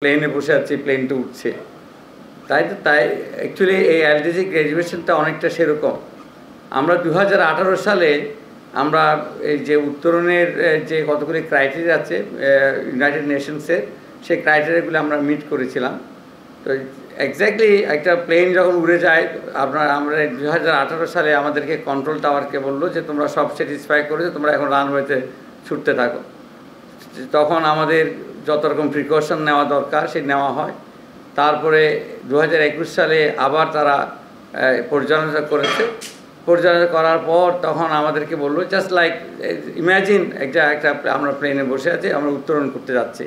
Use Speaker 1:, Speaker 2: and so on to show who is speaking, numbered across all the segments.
Speaker 1: প্লেনে বসে আছি, প্লেনটা উঠছে। তাই অ্যাকচুয়ালি এই এলডিসি গ্র্যাজুয়েশনটা অনেকটা সেরকম। আমরা 2018 সালে আমরা এই যে উত্তরণের যে কতগুলি ক্রাইটেরিয়া আছে ইউনাইটেড নেশনসের, সেই ক্রাইটেরিয়াগুলো আমরা মিট করেছিলাম। তো এক্স্যাক্টলি একটা প্লেন যখন উড়ে যায়, আমরা 2018 সালে আমাদেরকে কন্ট্রোল টাওয়ারকে বললো যে তোমরা সব স্যাটিসফাই করেছো, তোমরা এখন রানওয়েতে ছুটতে থাকো। তখন আমাদের যত রকম প্রিকশন নেওয়া দরকার সে নেওয়া হয়। তারপরে 2021 সালে আবার তারা পর্যালোচনা করেছে। পর্যালোচনা করার পর তখন আমাদেরকে বললো জাস্ট লাইক ইম্যাজিন একটা আমরা প্লেনে বসে আছি, আমরা উত্তরণ করতে যাচ্ছি।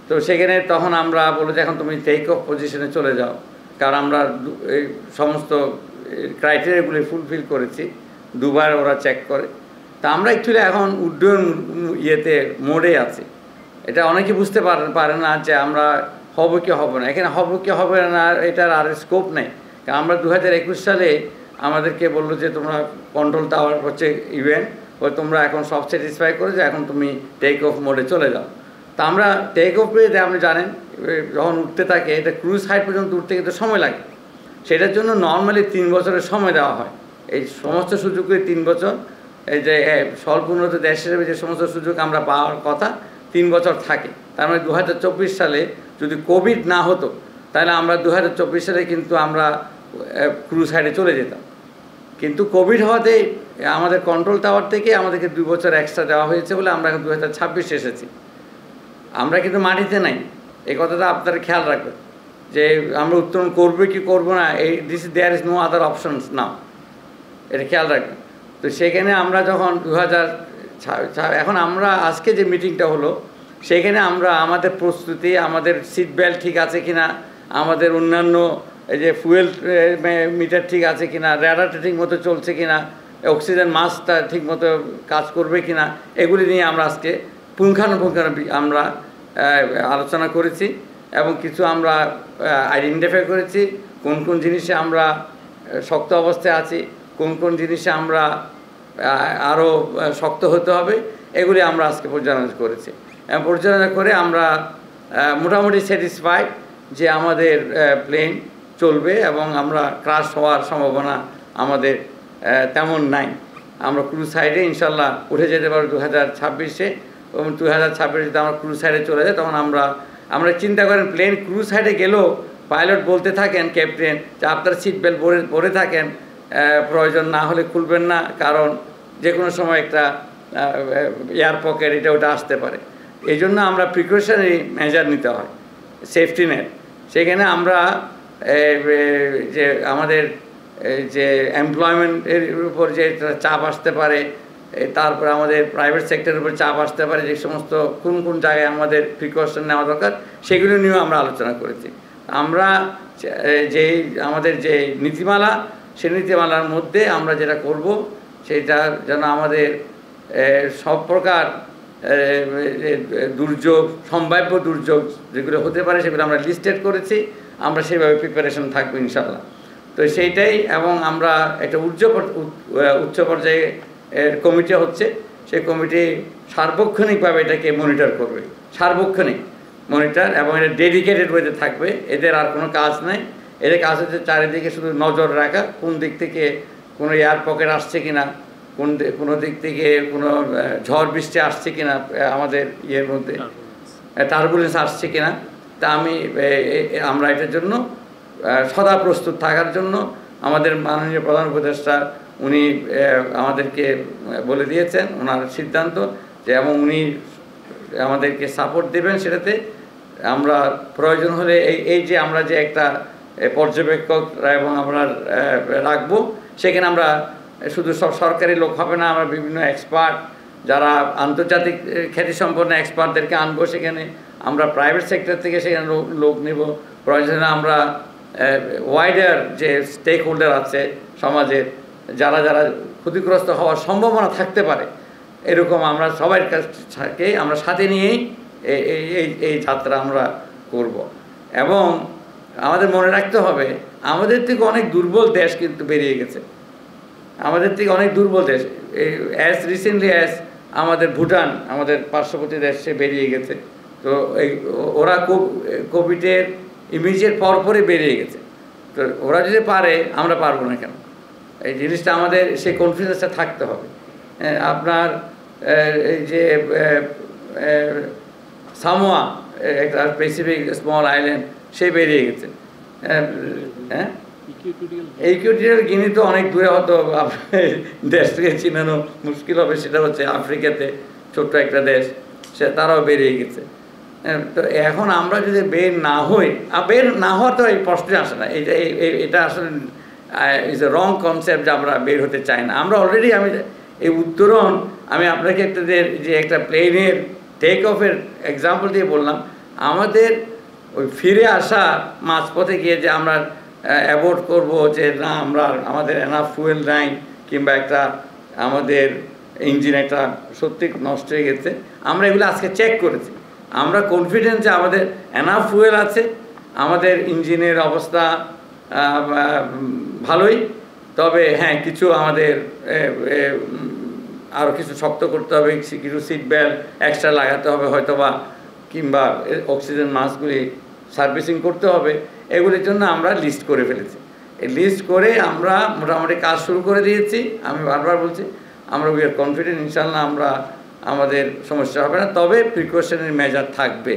Speaker 1: তো সেখানে তখন আমরা বললো যে এখন তুমি টেক অফ পজিশনে চলে যাও, কারণ আমরা এই সমস্ত ক্রাইটেরিয়াগুলি ফুলফিল করেছি। দুবার ওরা চেক করে। তা আমরা অ্যাকচুয়ালি এখন উড্ডয়ন মোডে আছি। এটা অনেকে বুঝতে পারে না যে আমরা হব কি হবে না। এখানে হব কি হবে না এটার আর স্কোপ নেই। কারণ আমরা 2021 সালে আমাদেরকে বললো যে তোমরা কন্ট্রোল টাওয়ার হচ্ছে ইভেন্ট, ওই তোমরা এখন সব স্যাটিসফাই করেছো, এখন তুমি টেক অফ মোডে চলে যাও। তা আমরা টেক অফ পেয়ে আপনি জানেন যখন উঠতে থাকে, এটা ক্রুজ হাইট পর্যন্ত উঠতে কিন্তু সময় লাগে। সেটার জন্য নর্মালি 3 বছরের সময় দেওয়া হয়। এই সমস্ত সুযোগে 3 বছর, এই যে স্বল্প উন্নত দেশের যে সমস্ত সুযোগ আমরা পাওয়ার কথা 3 বছর থাকে। তার মানে 2024 সালে যদি কোভিড না হতো, তাহলে আমরা 2024 সালে কিন্তু আমরা ক্রুজ হাইটে চলে যেতাম। কিন্তু কোভিড হওয়াতে আমাদের কন্ট্রোল টাওয়ার থেকে আমাদেরকে 2 বছর এক্সট্রা দেওয়া হয়েছে বলে আমরা এখন 2026 এসেছি। আমরা কিন্তু মাটিতে নাই, এই কথাটা আপনারা খেয়াল রাখবেন যে আমরা উত্তরণ করবো কি করবো না, there is no other options now, এটা খেয়াল রাখবেন। তো সেখানে আমরা যখন এখন আমরা আজকে যে মিটিংটা হলো, সেখানে আমরা আমাদের প্রস্তুতি, আমাদের সিট বেল্ট ঠিক আছে কিনা, আমাদের অন্যান্য এই যে ফুয়েল মিটার ঠিক আছে কিনা, র্যাডারটা ঠিক মতো চলছে কিনা, অক্সিজেন মাস্কটা ঠিক মতো কাজ করবে কিনা, এগুলি নিয়ে আমরা আজকে পুঙ্খানুপুঙ্খানু আমরা আলোচনা করেছি এবং কিছু আমরা আইডেন্টিফাই করেছি কোন কোন জিনিসে আমরা শক্ত অবস্থায় আছি, কোন কোন জিনিসে আমরা আরও শক্ত হতে হবে, এগুলি আমরা আজকে পর্যালোচনা করেছি। এবং পর্যালোচনা করে আমরা মোটামুটি স্যাটিসফাইড যে আমাদের প্লেন চলবে এবং আমরা ক্রাশ হওয়ার সম্ভাবনা আমাদের তেমন নাই। আমরা ক্রুজ সাইডে ইনশাল্লাহ উঠে যেতে পারবো 2026-এ, এবং 2026 যদি আমরা ক্রুজ সাইডে চলে যাই, তখন আমরা চিন্তা করেন প্লেন ক্রুজ সাইডে গেলেও পাইলট বলতে থাকেন ক্যাপ্টেন যে আপনার সিট বেল্ট পরে থাকেন, প্রয়োজন না হলে খুলবেন না, কারণ যে কোনো সময় একটা এয়ার পকেট ওটা আসতে পারে। এই জন্য আমরা প্রিকশনারি মেজার নিতে হয়, সেফটি নেট। সেখানে আমরা যে আমাদের যে এমপ্লয়মেন্টের উপর যে চাপ আসতে পারে, তারপরে আমাদের প্রাইভেট সেক্টরের উপর চাপ আসতে পারে, যে সমস্ত কোন কোন জায়গায় আমাদের প্রিকশন নেওয়া দরকার, সেগুলো নিয়েও আমরা আলোচনা করেছি। আমরা আমাদের যে নীতিমালা, সেই নীতিমালার মধ্যে আমরা যেটা করব, সেটা যেন আমাদের সব প্রকার দুর্যোগ, সম্ভাব্য দুর্যোগ যেগুলো হতে পারে, সেগুলো আমরা লিস্টেড করেছি। আমরা সেইভাবে প্রিপারেশন থাকবো ইনশাল্লাহ। তো সেইটাই, এবং আমরা একটা উচ্চ পর্যায়ে কমিটি হচ্ছে, সেই কমিটি সার্বক্ষণিকভাবে এটাকে মনিটর করবে, সার্বক্ষণিক মনিটর, এবং এটা ডেডিকেটেড ওয়েতে থাকবে। এদের আর কোনো কাজ নাই। এদের কাজ হচ্ছে চারিদিকে শুধু নজর রাখা, কোন দিক থেকে কোনো এয়ার পকেট আসছে কিনা, কোনো দিক থেকে কোনো ঝড় বৃষ্টি আসছে কিনা, আমাদের ইয়ের মধ্যে টার্বুলেন্স আসছে কিনা। তা আমরা এটার জন্য সদা প্রস্তুত থাকার জন্য আমাদের মাননীয় প্রধান উপদেষ্টা উনি আমাদেরকে বলে দিয়েছেন ওনার সিদ্ধান্ত যে, এবং উনি আমাদেরকে সাপোর্ট দেবেন সেটাতে। আমরা প্রয়োজন হলে এই যে আমরা যে একটা পর্যবেক্ষক এবং আমরা রাখবো, সেখানে আমরা শুধু সব সরকারি লোক হবে না, আমরা বিভিন্ন এক্সপার্ট, যারা আন্তর্জাতিক খ্যাতিসম্পন্ন এক্সপার্টদেরকে আনবো। সেখানে আমরা প্রাইভেট সেক্টর থেকে সেখানে লোক নেব। প্রয়োজনে আমরা ওয়াইডার যে স্টেক হোল্ডার আছে সমাজের, যারা ক্ষতিগ্রস্ত হওয়ার সম্ভাবনা থাকতে পারে, এরকম আমরা সবার কাছে আমরা সাথে নিয়েই এই যাত্রা আমরা করব। এবং আমাদের মনে রাখতে হবে, আমাদের থেকে অনেক দুর্বল দেশ কিন্তু বেরিয়ে গেছে, আমাদের থেকে অনেক দুর্বল দেশ। অ্যাজ রিসেন্টলি আমাদের ভুটান, আমাদের পার্শ্ববর্তী দেশ, সে বেরিয়ে গেছে। তো ওরা কোভিডের ইমিডিয়েট পরপরই বেরিয়ে গেছে। তো ওরা যদি পারে আমরা পারবো না কেন? এই জিনিসটা আমাদের সেই কনফিডেন্সটা থাকতে হবে। আপনার এই যে সামোয়া একটা প্যাসিফিক স্মল আইল্যান্ড, সে বেরিয়ে গেছে। হ্যাঁ, ইকুয়েটোরিয়াল গিনি তো অনেক দূরে, হয়তো দেশ থেকে চিনানো মুশকিল হবে। সেটা হচ্ছে আফ্রিকাতে ছোট্ট একটা দেশ, তারাও বেরিয়ে গেছে। তো এখন আমরা যদি বের না হই, বের না হওয়া তো এই প্রশ্নে আসে না। এটা আসলে ইজ এ রং কনসেপ্ট যে আমরা বের হতে চাই না। আমরা অলরেডি, আমি এই উত্তরণ আমি আপনাকে যে একটা প্লেনের টেক অফের এক্সাম্পল দিয়ে বললাম, আমাদের ওই ফিরে আসা মাঝপথে গিয়ে যে আমরা অ্যাভয়েড করব যে না আমাদের এনাফ ফুয়েল নাই, কিংবা একটা আমাদের ইঞ্জিন একটা সত্যি নষ্ট হয়ে গেছে, আমরা এগুলো আজকে চেক করেছি। আমরা কনফিডেন্ট যে আমাদের এনাফ ফুয়েল আছে, আমাদের ইঞ্জিনের অবস্থা ভালোই। তবে হ্যাঁ, কিছু আমাদের আরও কিছু শক্ত করতে হবে, কিছু সিট বেল্ট এক্সট্রা লাগাতে হবে হয়তোবা, কিংবা অক্সিজেন মাস্কগুলি সার্ভিসিং করতে হবে। এগুলির জন্য আমরা লিস্ট করে ফেলেছি। এই লিস্ট করে আমরা মোটামুটি কাজ শুরু করে দিয়েছি। আমি বারবার বলছি, আমরা উই আর কনফিডেন্ট, ইনশাল্লাহ আমাদের সমস্যা হবে না। তবে প্রিকশনারি মেজার থাকবে।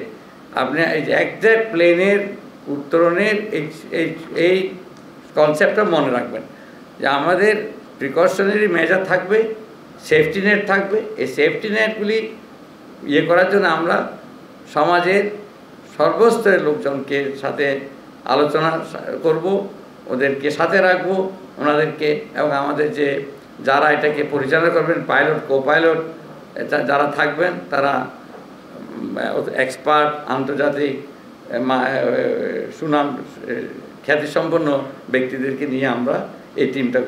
Speaker 1: আপনি এই যে একজ্যাক্ট প্লেনের উত্তরণের এই কনসেপ্টটা মনে রাখবেন যে আমাদের প্রিকশনারি মেজার থাকবে, সেফটি নেট থাকবে। এই সেফটি নেটগুলি করার জন্য আমরা সমাজের সর্বস্তরের লোকজনকে সাথে আলোচনা করব, ওদেরকে সাথে রাখবো, ওনাদেরকে, এবং আমাদের যে যারা এটাকে পরিচালনা করবেন, পাইলট, কো পাইলট যারা থাকবেন, তারা এক্সপার্ট, আন্তর্জাতিক সুনাম খ্যাতিসম্পন্ন ব্যক্তিদেরকে নিয়ে আমরা এই টিমটা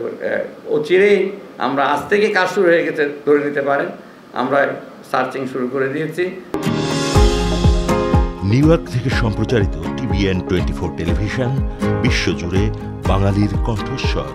Speaker 1: অচিরেই, আমরা আজ থেকে কাজ শুরু হয়ে গেছে ধরে নিতে পারেন। আমরা সার্চিং শুরু করে দিয়েছি।
Speaker 2: নিউ ইয়র্ক থেকে সম্প্রচারিত TVN 24 টেলিভিশন, বিশ্বজুড়ে বাঙালির কণ্ঠস্বর।